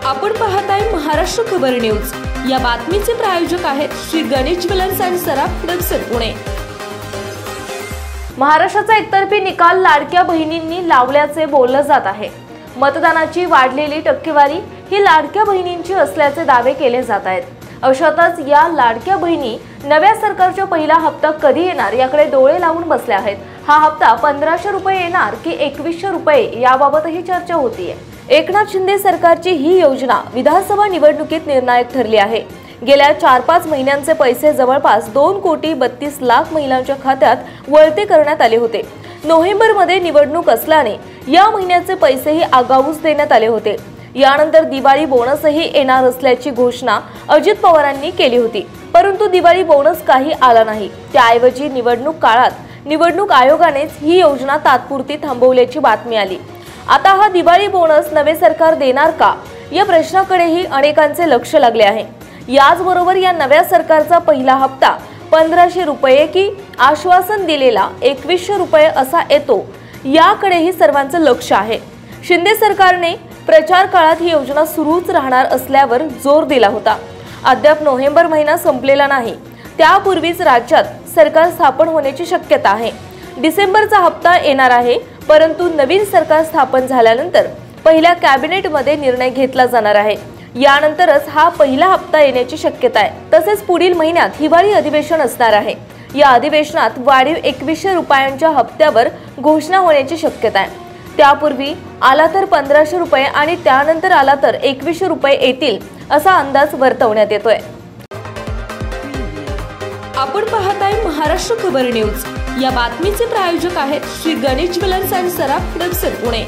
आपण पाहताय महाराष्ट्र खबर न्यूज। या बातमीचे प्रायोजक आहेत Shri Ganesh jewellers and Saraf production Pune. महाराष्ट्राचा एकतर्फी निकाल लाडक्या बहिणींनी लावल्याचे बोलले जात आहे। मतदानाची वाढलेली टक्केवारी ही लाडक्या बहिणींची असल्याचे दावे केले जात आहेत। अशातच या लाडक्या बहिणी नव्या सरकारचा पहिला हप्ता कधी येणार याकडे डोळे लावून बसले आहेत। हा हप्ता 1500 रुपये येणार की 2100 रुपये याबाबतही चर्चा होतीये। एकनाथ शिंदे सरकारची ही योजना विधानसभा निवडणुकीत निर्णायक ठरली आहे। गेल्या 4-5 महिन्यांचे पैसे जवळपास 2,32,00,000 महिलांच्या खात्यात वळते करण्यात आले होते। नोव्हेंबरमध्ये निवडणूक असल्याने या महिन्याचे पैसेही आगाऊच देण्यात आले होते। यानंतर दिवाळी बोनसही येणार असल्याची घोषणा अजित पवारांनी केली होती, परंतु दिवाळी बोनस काही आला नाही। त्याऐवजी निवडणूक काळात निवडणूक आयोगानेच ही योजना तात्पुरती थांबवल्याची बातमी आली। आता हा दिवाळी बोनस नवे सरकार देणार का या प्रश्नाकडेही अनेकांचे लक्ष लागले आहे। याचबरोबर या नव्या सरकारचा पहिला हप्ता 1500 रुपये की आश्वासन दिलेला 2100 रुपये असा येतो याकडेही सर्वांचं लक्ष आहे। शिंदे सरकारने प्रचार काळात ही योजना सुरूच राहणार असल्यावर जोर दिला होता। अद्याप नोव्हेंबर महिना संपलेला नाही, त्यापूर्वीच राज्यात सरकार स्थापन होण्याची शक्यता आहे। डिसेंबरचा हप्ता येणार आहे, परंतु नवीन सरकार स्थापन झाल्यानंतर पहिल्या कॅबिनेटमध्ये निर्णय घेतला जाणार आहे। यानंतरच हा पहिला हप्ता येण्याची शक्यता आहे। तसेच पुढील महिन्यात हिवाळी अधिवेशन असणार आहे। या अधिवेशनात वाढीव 2100 रुपयांच्या हप्त्यावर घोषणा होण्याची शक्यता आहे। त्यापूर्वी आला तर 1500 रुपये आणि त्यानंतर आला तर 2100 रुपये येतील असा अंदाज वर्तवण्यात येतोय। आपण पाहताय महाराष्ट्र खबर न्यूज। या बातमीचे प्रायोजक आहेत Shri Ganesh jewellers and Saraf production Pune.